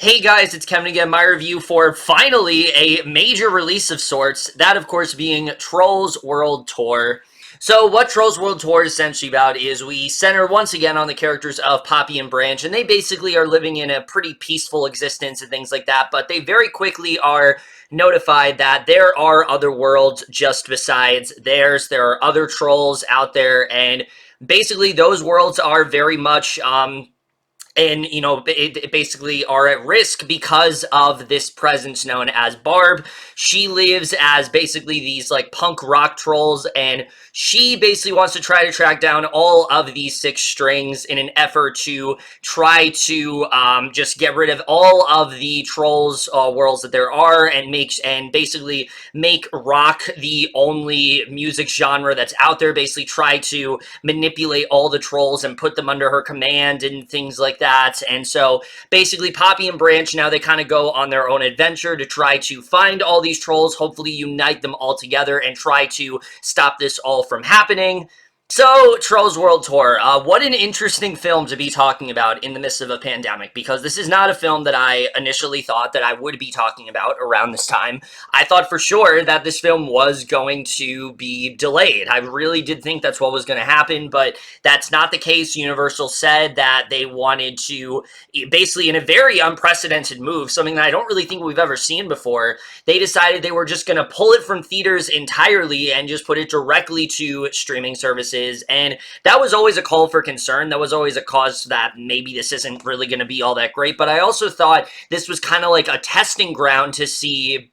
Hey guys, it's Kevin again, my review for finally a major release of sorts, that of course being Trolls World Tour. So what Trolls World Tour is essentially about is we center once again on the characters of Poppy and Branch, and they basically are living in a pretty peaceful existence and things like that, but they very quickly are notified that there are other worlds just besides theirs. There are other trolls out there, and basically those worlds are very much, and it basically are at risk because of this presence known as Barb. She lives as basically these like punk rock trolls, and she basically wants to try to track down all of these six strings in an effort to try to just get rid of all of the trolls worlds that there are, and basically make rock the only music genre that's out there. Basically try to manipulate all the trolls and put them under her command and things like that. And so basically Poppy and Branch, now they kind of go on their own adventure to try to find all these trolls, hopefully unite them all together and try to stop this all from happening. So, Trolls World Tour, what an interesting film to be talking about in the midst of a pandemic, because this is not a film that I initially thought that I would be talking about around this time. I thought for sure that this film was going to be delayed. I really did think that's what was going to happen, but that's not the case. Universal said that they wanted to, basically in a very unprecedented move, something that I don't really think we've ever seen before, they decided they were just going to pull it from theaters entirely and just put it directly to streaming services. And that was always a call for concern. That was always a cause that maybe this isn't really going to be all that great. But I also thought this was kind of like a testing ground to see,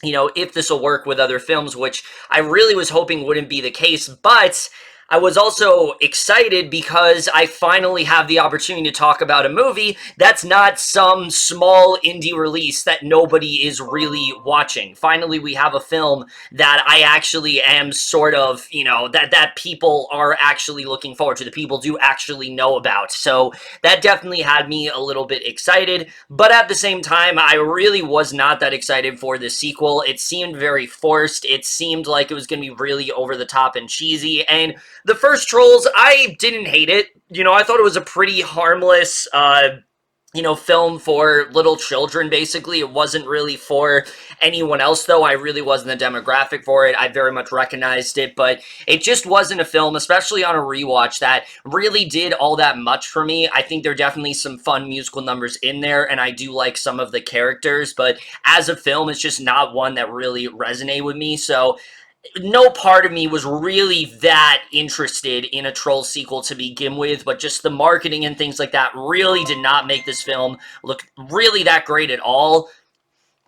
if this will work with other films, which I really was hoping wouldn't be the case. But I was also excited because I finally have the opportunity to talk about a movie that's not some small indie release that nobody is really watching. Finally, we have a film that I actually am sort of, that people are actually looking forward to, that people do actually know about. So that definitely had me a little bit excited, but at the same time, I really was not that excited for the sequel. It seemed very forced. It seemed like it was going to be really over the top and cheesy, and the first Trolls, I didn't hate it. I thought it was a pretty harmless, film for little children, basically. It wasn't really for anyone else, though. I really wasn't the demographic for it. I very much recognized it, but it just wasn't a film, especially on a rewatch, that really did all that much for me. I think there are definitely some fun musical numbers in there, and I do like some of the characters, but as a film, it's just not one that really resonated with me, so no part of me was really that interested in a Troll sequel to begin with, but just the marketing and things like that really did not make this film look really that great at all.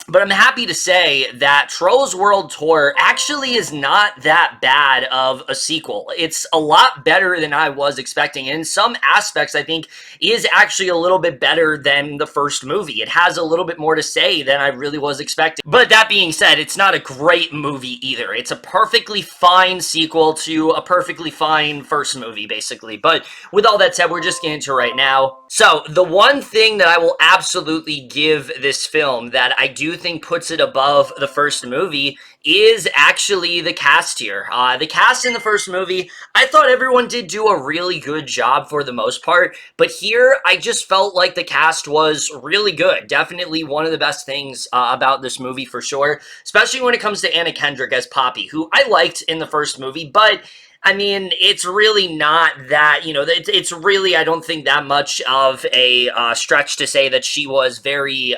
But I'm happy to say that Trolls World Tour actually is not that bad of a sequel. It's a lot better than I was expecting. And in some aspects, I think, is actually a little bit better than the first movie. It has a little bit more to say than I really was expecting. But that being said, it's not a great movie either. It's a perfectly fine sequel to a perfectly fine first movie, basically. But with all that said, we're just getting into it right now. So, the one thing that I will absolutely give this film that I do think puts it above the first movie is actually the cast here. The cast in the first movie, I thought everyone did do a really good job for the most part, but here I just felt like the cast was really good. Definitely one of the best things about this movie for sure, especially when it comes to Anna Kendrick as Poppy, who I liked in the first movie, but I mean, it's really not that, it's really, I don't think, that much of a stretch to say that she was very,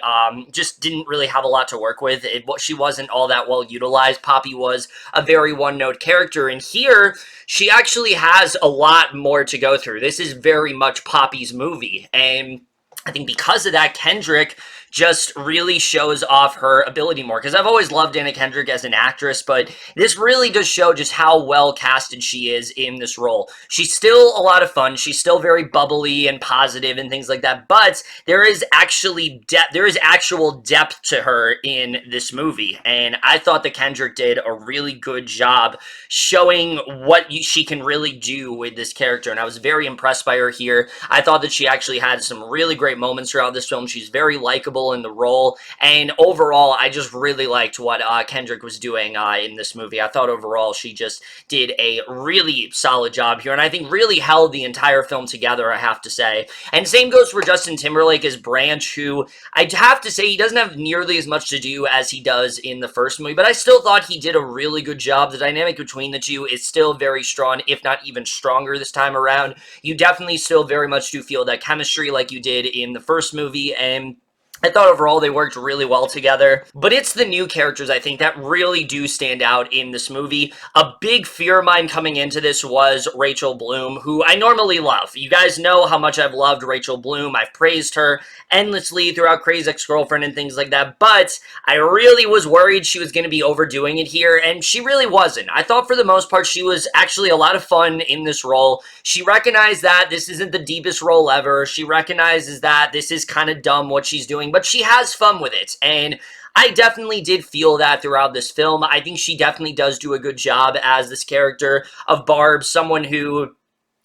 just didn't really have a lot to work with. She wasn't all that well utilized. Poppy was a very one-note character, and here, she actually has a lot more to go through. This is very much Poppy's movie, and I think because of that, Kendrick just really shows off her ability more, because I've always loved Anna Kendrick as an actress, but this really does show just how well casted she is in this role. She's still a lot of fun, she's still very bubbly and positive and things like that, but there is actually there is actual depth to her in this movie, and I thought that Kendrick did a really good job showing what she can really do with this character, and I was very impressed by her here. I thought that she actually had some really great great moments throughout this film. She's very likable in the role, and overall, I just really liked what Kendrick was doing in this movie. I thought overall she just did a really solid job here, and I think really held the entire film together, I have to say. And same goes for Justin Timberlake as Branch, who I'd have to say he doesn't have nearly as much to do as he does in the first movie, but I still thought he did a really good job. The dynamic between the two is still very strong, if not even stronger this time around. You definitely still very much do feel that chemistry like you did in the first movie, and I thought overall they worked really well together. But it's the new characters, I think, that really do stand out in this movie. A big fear of mine coming into this was Rachel Bloom, who I normally love. You guys know how much I've loved Rachel Bloom. I've praised her endlessly throughout Crazy Ex-Girlfriend and things like that, but I really was worried she was going to be overdoing it here, and she really wasn't. I thought for the most part she was actually a lot of fun in this role. She recognized that this isn't the deepest role ever. She recognizes that this is kind of dumb what she's doing, but she has fun with it, and I definitely did feel that throughout this film. I think she definitely does do a good job as this character of Barb, someone who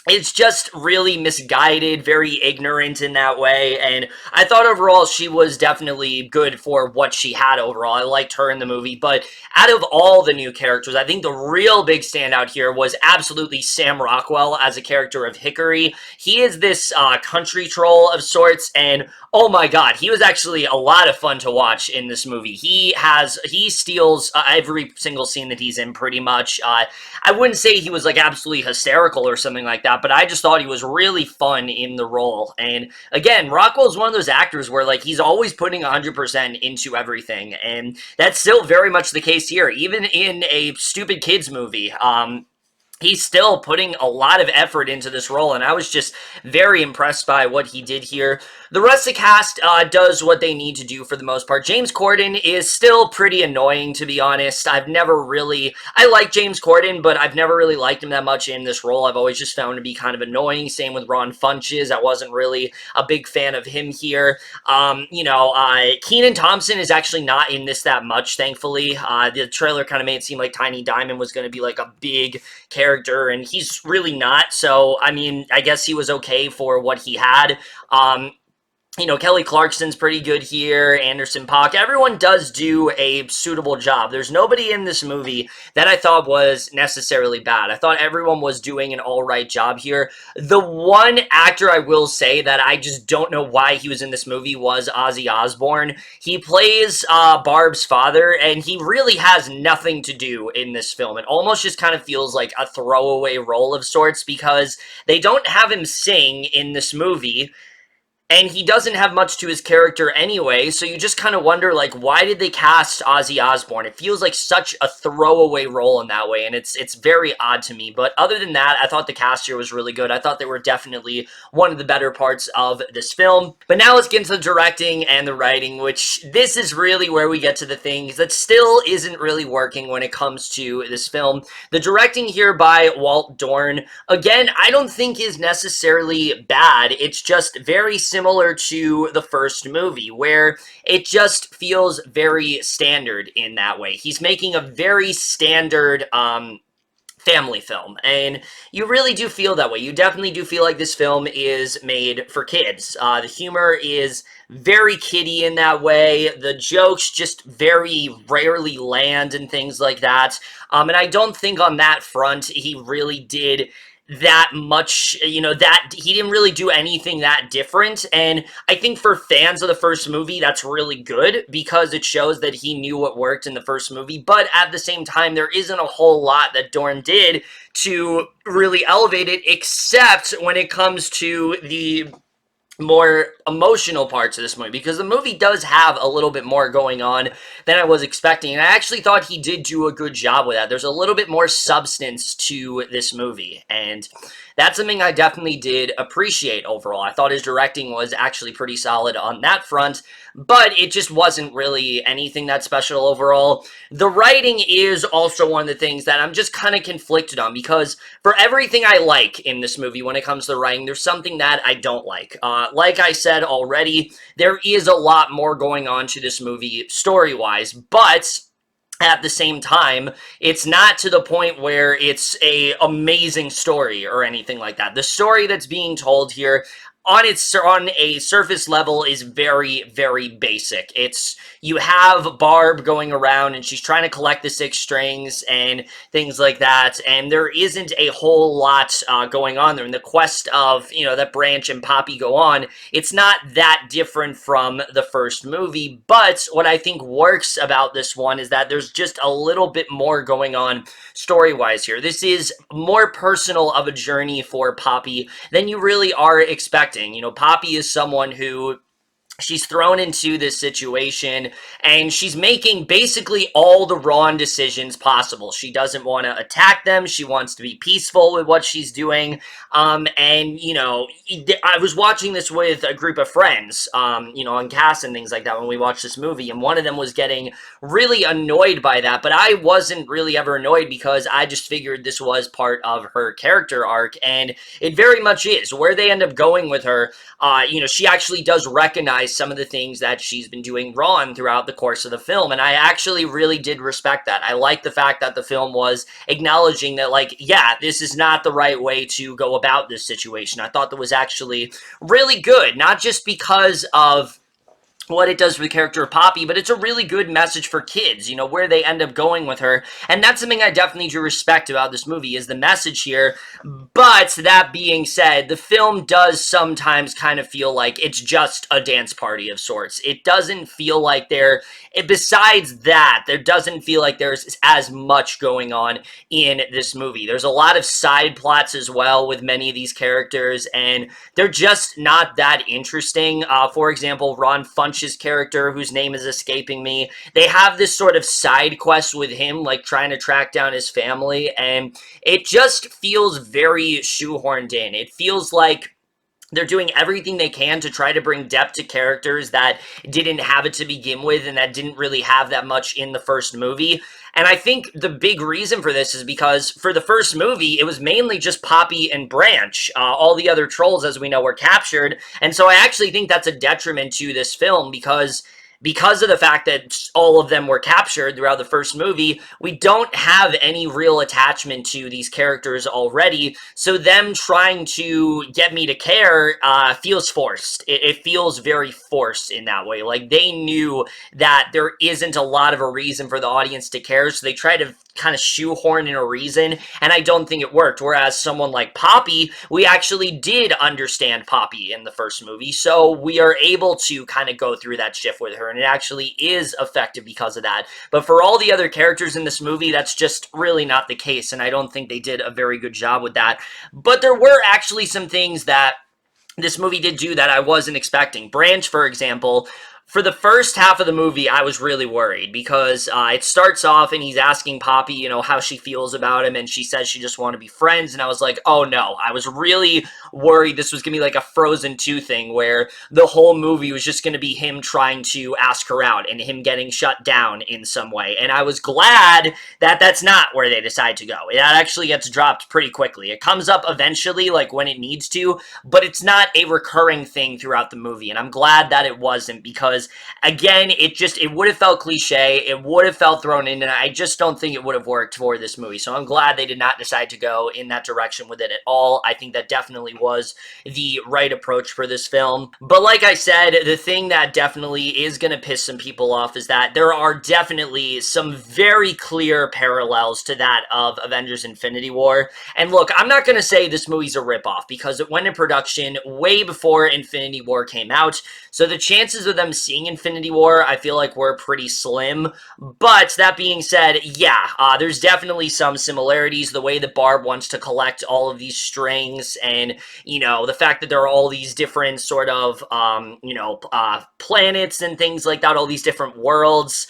it's just really misguided, very ignorant in that way, and I thought overall she was definitely good for what she had overall. I liked her in the movie, but out of all the new characters, I think the real big standout here was absolutely Sam Rockwell as a character of Hickory. He is this country troll of sorts, and oh my god, he was actually a lot of fun to watch in this movie. He steals every single scene that he's in, pretty much. I wouldn't say he was like absolutely hysterical or something like that, but I just thought he was really fun in the role. And again, Rockwell's one of those actors where like he's always putting 100% into everything, and that's still very much the case here. Even in a stupid kids movie, he's still putting a lot of effort into this role, and I was just very impressed by what he did here. The rest of the cast does what they need to do for the most part. James Corden is still pretty annoying, to be honest. I like James Corden, but I've never really liked him that much in this role. I've always just found him to be kind of annoying. Same with Ron Funches. I wasn't really a big fan of him here. Kenan Thompson is actually not in this that much, thankfully. The trailer kind of made it seem like Tiny Diamond was going to be like a big character, and he's really not. So, I mean, I guess he was okay for what he had. Kelly Clarkson's pretty good here, Anderson Paak. Everyone does do a suitable job. There's nobody in this movie that I thought was necessarily bad. I thought everyone was doing an alright job here. The one actor I will say that I just don't know why he was in this movie was Ozzy Osbourne. He plays Barb's father, and he really has nothing to do in this film. It almost just kind of feels like a throwaway role of sorts, because they don't have him sing in this movie, and he doesn't have much to his character anyway, so you just kind of wonder, like, why did they cast Ozzy Osbourne? It feels like such a throwaway role in that way, and it's very odd to me. But other than that, I thought the cast here was really good. I thought they were definitely one of the better parts of this film. But now let's get into the directing and the writing, which this is really where we get to the things that still isn't really working when it comes to this film. The directing here by Walt Dohrn, again, I don't think is necessarily bad. It's just very similar to the first movie, where it just feels very standard in that way. He's making a very standard family film, and you really do feel that way. You definitely do feel like this film is made for kids. The humor is very kiddie in that way. The jokes just very rarely land and things like that. And I don't think on that front he really did that much, that he didn't really do anything that different. And I think for fans of the first movie, that's really good, because it shows that he knew what worked in the first movie. But at the same time, there isn't a whole lot that Dohrn did to really elevate it, except when it comes to the more emotional parts of this movie, because the movie does have a little bit more going on than I was expecting, and I actually thought he did do a good job with that. There's a little bit more substance to this movie, and that's something I definitely did appreciate overall. I thought his directing was actually pretty solid on that front, but it just wasn't really anything that special overall. The writing is also one of the things that I'm just kind of conflicted on, because for everything I like in this movie when it comes to the writing, there's something that I don't like. Like I said already, there is a lot more going on to this movie story-wise, but at the same time, it's not to the point where it's a amazing story or anything like that. The story that's being told here on a surface level is very, very basic. It's you have Barb going around and she's trying to collect the six strings and things like that, and there isn't a whole lot going on there. In the quest of, that Branch and Poppy go on, it's not that different from the first movie, but what I think works about this one is that there's just a little bit more going on story-wise here. This is more personal of a journey for Poppy than you really are expecting. Poppy is someone who she's thrown into this situation and she's making basically all the wrong decisions possible. She doesn't want to attack them. She wants to be peaceful with what she's doing. I was watching this with a group of friends, on cast and things like that when we watched this movie, and one of them was getting really annoyed by that, but I wasn't really ever annoyed because I just figured this was part of her character arc, and it very much is. Where they end up going with her, she actually does recognize some of the things that she's been doing wrong throughout the course of the film, and I actually really did respect that. I like the fact that the film was acknowledging that, this is not the right way to go about this situation. I thought that was actually really good, not just because of what it does for the character of Poppy, but it's a really good message for kids, where they end up going with her, and that's something I definitely do respect about this movie, is the message here. But that being said, the film does sometimes kind of feel like it's just a dance party of sorts. It doesn't feel like besides that, there doesn't feel like there's as much going on in this movie. There's a lot of side plots as well with many of these characters, and they're just not that interesting. For example, Ron Funches' character, whose name is escaping me, they have this sort of side quest with him, trying to track down his family, and it just feels very shoehorned in. It feels like they're doing everything they can to try to bring depth to characters that didn't have it to begin with and that didn't really have that much in the first movie. And I think the big reason for this is because for the first movie, it was mainly just Poppy and Branch. All the other trolls, as we know, were captured. And so I actually think that's a detriment to this film because of the fact that all of them were captured throughout the first movie, we don't have any real attachment to these characters already, so them trying to get me to care feels forced. It feels very forced in that way. They knew that there isn't a lot of a reason for the audience to care, so they try to kind of shoehorn in a reason, and I don't think it worked. Whereas someone like Poppy, we actually did understand Poppy in the first movie, so we are able to kind of go through that shift with her, and it actually is effective because of that. But for all the other characters in this movie, that's just really not the case, and I don't think they did a very good job with that. But there were actually some things that this movie did do that I wasn't expecting. Branch, for example, for the first half of the movie, I was really worried because it starts off and he's asking Poppy, how she feels about him, and she says she just want to be friends, and I was like, oh no, I was really worried this was going to be like a Frozen 2 thing where the whole movie was just going to be him trying to ask her out and him getting shut down in some way, and I was glad that that's not where they decide to go. That actually gets dropped pretty quickly. It comes up eventually, when it needs to, but it's not a recurring thing throughout the movie, and I'm glad that it wasn't, because again, it would have felt cliche, it would have felt thrown in, and I just don't think it would have worked for this movie. So I'm glad they did not decide to go in that direction with it at all. I think that definitely was the right approach for this film. But like I said, the thing that definitely is going to piss some people off is that there are definitely some very clear parallels to that of Avengers Infinity War. And look, I'm not going to say this movie's a ripoff because it went in production way before Infinity War came out, so the chances of them seeing Infinity War, I feel like, were pretty slim. But that being said, yeah, there's definitely some similarities. The way that Barb wants to collect all of these strings, and the fact that there are all these different sort of planets and things like that, all these different worlds.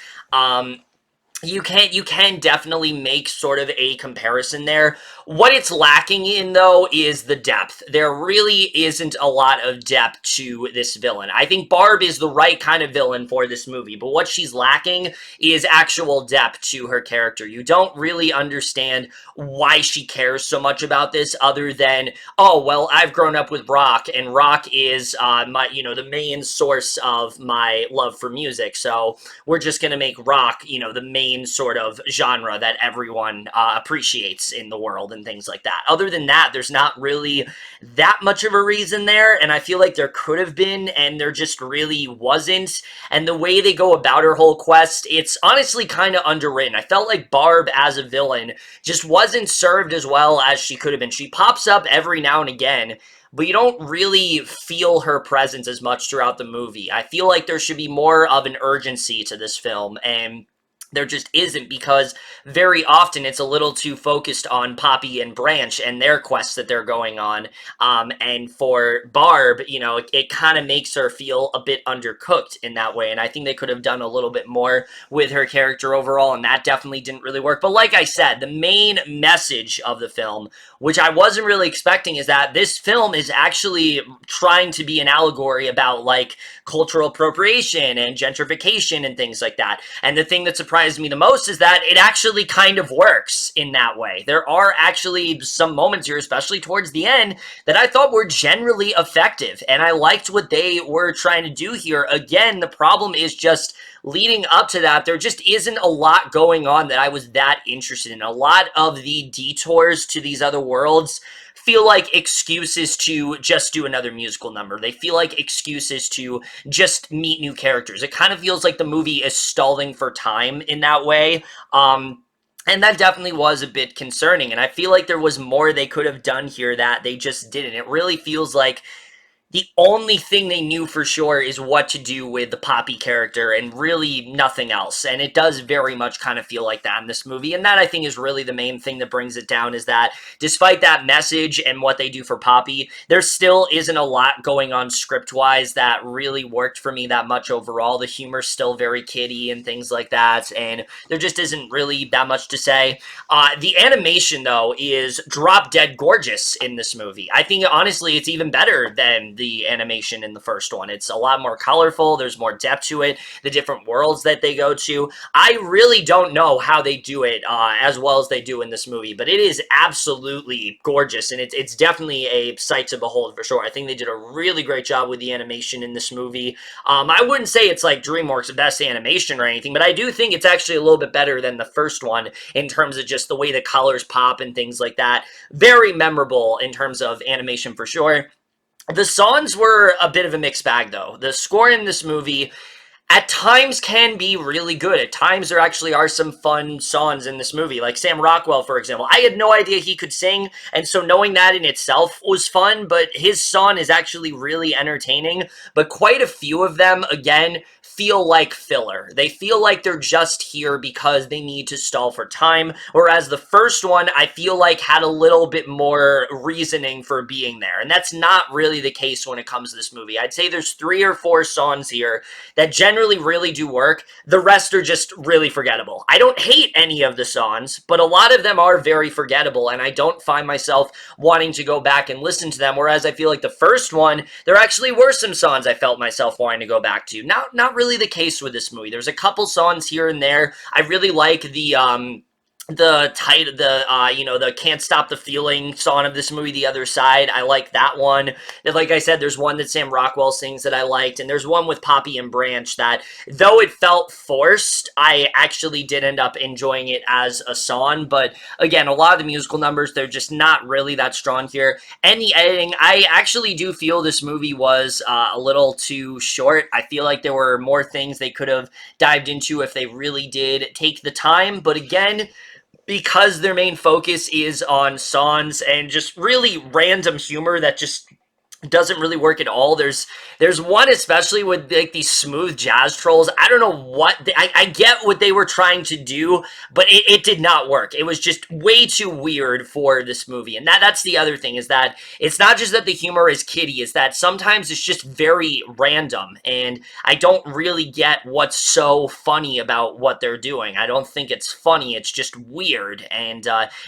You can definitely make sort of a comparison there. What it's lacking in, though, is the depth. There really isn't a lot of depth to this villain. I think Barb is the right kind of villain for this movie, but what she's lacking is actual depth to her character. You don't really understand why she cares so much about this, other than, oh, well, I've grown up with rock, and rock is the main source of my love for music, so we're just gonna make rock, the main main sort of genre that everyone appreciates in the world and things like that. Other than that, there's not really that much of a reason there, and I feel like there could have been, and there just really wasn't. And the way they go about her whole quest, it's honestly kind of underwritten. I felt like Barb as a villain just wasn't served as well as she could have been. She pops up every now and again, but you don't really feel her presence as much throughout the movie. I feel like there should be more of an urgency to this film, and there just isn't, because very often it's a little too focused on Poppy and Branch and their quests that they're going on. And for Barb, you know, it kind of makes her feel a bit undercooked in that way. And I think they could have done a little bit more with her character overall, and that definitely didn't really work. But like I said, the main message of the film, which I wasn't really expecting, is that this film is actually trying to be an allegory about, like, cultural appropriation and gentrification and things like that. And the thing that surprised me the most is that it actually kind of works in that way. There are actually some moments here, especially towards the end, that I thought were generally effective, and I liked what they were trying to do here. Again, the problem is just leading up to that, there just isn't a lot going on that I was that interested in. A lot of the detours to these other worlds feel like excuses to just do another musical number. They feel like excuses to just meet new characters. It kind of feels like the movie is stalling for time in that way. And that definitely was a bit concerning. And I feel like there was more they could have done here that they just didn't. It really feels like the only thing they knew for sure is what to do with the Poppy character, and really nothing else. And it does very much kind of feel like that in this movie. And that, I think, is really the main thing that brings it down, is that despite that message and what they do for Poppy, there still isn't a lot going on script-wise that really worked for me that much overall. The humor's still very kiddie and things like that, and there just isn't really that much to say. The animation, though, is drop-dead gorgeous in this movie. I think, honestly, it's even better than the animation in the first one. It's a lot more colorful. There's more depth to it. The different worlds that they go to. I really don't know how they do it as well as they do in this movie, but it is absolutely gorgeous, and it's definitely a sight to behold for sure. I think they did a really great job with the animation in this movie. I wouldn't say it's like DreamWorks' best animation or anything, but I do think it's actually a little bit better than the first one in terms of just the way the colors pop and things like that. Very memorable in terms of animation for sure. The songs were a bit of a mixed bag, though. The score in this movie at times can be really good. At times there actually are some fun songs in this movie, like Sam Rockwell, for example. I had no idea he could sing, and so knowing that in itself was fun, but his song is actually really entertaining. But quite a few of them, again, feel like filler. They feel like they're just here because they need to stall for time, whereas the first one, I feel like, had a little bit more reasoning for being there, and that's not really the case when it comes to this movie. I'd say there's 3 or 4 songs here that generally really do work. The rest are just really forgettable. I don't hate any of the songs, but a lot of them are very forgettable, and I don't find myself wanting to go back and listen to them, whereas I feel like the first one, there actually were some songs I felt myself wanting to go back to. Not really the case with this movie. There's a couple songs here and there. I really like the title, the Can't Stop the Feeling song of this movie, The Other Side. I like that one. And like I said, there's one that Sam Rockwell sings that I liked, and there's one with Poppy and Branch that, though it felt forced, I actually did end up enjoying it as a song. But again, a lot of the musical numbers, they're just not really that strong here. And the editing, I actually do feel this movie was a little too short. I feel like there were more things they could have dived into if they really did take the time. But again, because their main focus is on songs and just really random humor that just doesn't really work at all. There's one especially with like these smooth jazz trolls. I don't know what I get what they were trying to do, but it did not work. It was just way too weird for this movie. And that's the other thing, is that it's not just that the humor is kiddie, it's that sometimes it's just very random, and I don't really get what's so funny about what they're doing. I don't think it's funny, it's just weird, and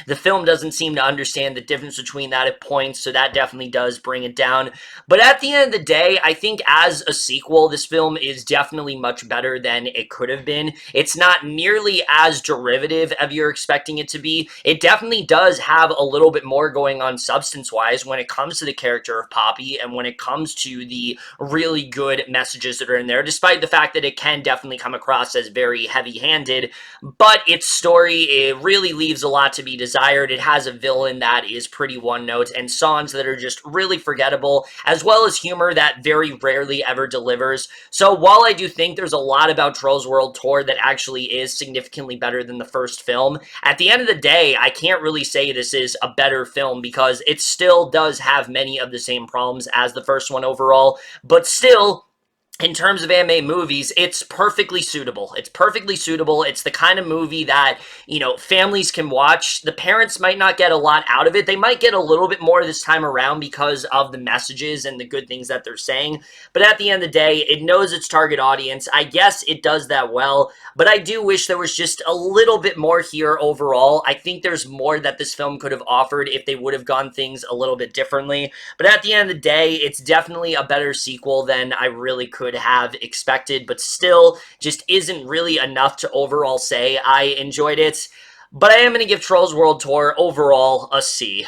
the film doesn't seem to understand the difference between that at points, so that definitely does bring it down. down. But at the end of the day, I think as a sequel, this film is definitely much better than it could have been. It's not nearly as derivative as you're expecting it to be. It definitely does have a little bit more going on substance-wise when it comes to the character of Poppy and when it comes to the really good messages that are in there, despite the fact that it can definitely come across as very heavy-handed. But its story, it really leaves a lot to be desired. It has a villain that is pretty one-note and songs that are just really forgettable, as well as humor that very rarely ever delivers. So while I do think there's a lot about Trolls World Tour that actually is significantly better than the first film, at the end of the day, I can't really say this is a better film because it still does have many of the same problems as the first one overall, but still, in terms of anime movies, it's perfectly suitable. It's perfectly suitable. It's the kind of movie that, families can watch. The parents might not get a lot out of it. They might get a little bit more this time around because of the messages and the good things that they're saying. But at the end of the day, it knows its target audience. I guess it does that well. But I do wish there was just a little bit more here overall. I think there's more that this film could have offered if they would have gone things a little bit differently. But at the end of the day, it's definitely a better sequel than I really could have expected, but still just isn't really enough to overall say I enjoyed it. But I am going to give Trolls World Tour overall a C.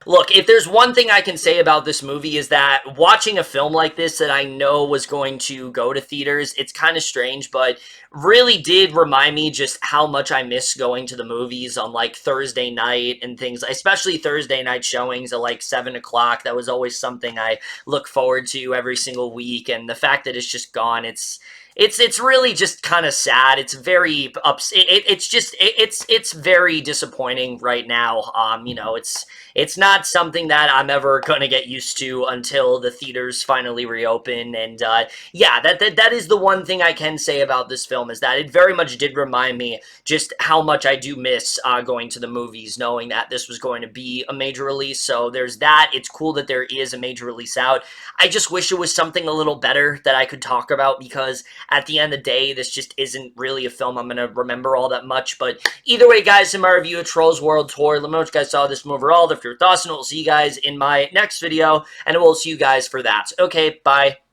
Look, if there's one thing I can say about this movie is that watching a film like this that I know was going to go to theaters, it's kind of strange, but really did remind me just how much I miss going to the movies on like Thursday night and things, especially Thursday night showings at like 7 o'clock. That was always something I look forward to every single week, and the fact that it's just gone, it's really just kind of sad. It's very it's very disappointing right now. It's not something that I'm ever going to get used to until the theaters finally reopen. And yeah, that is the one thing I can say about this film, is that it very much did remind me just how much I do miss going to the movies, knowing that this was going to be a major release. So there's that. It's cool that there is a major release out. I just wish it was something a little better that I could talk about, because at the end of the day, this just isn't really a film I'm going to remember all that much. But either way, guys, in my review of Trolls World Tour, let me know what you guys saw of this movie overall, your thoughts, and we'll see you guys in my next video, and we'll see you guys for that. Okay, bye.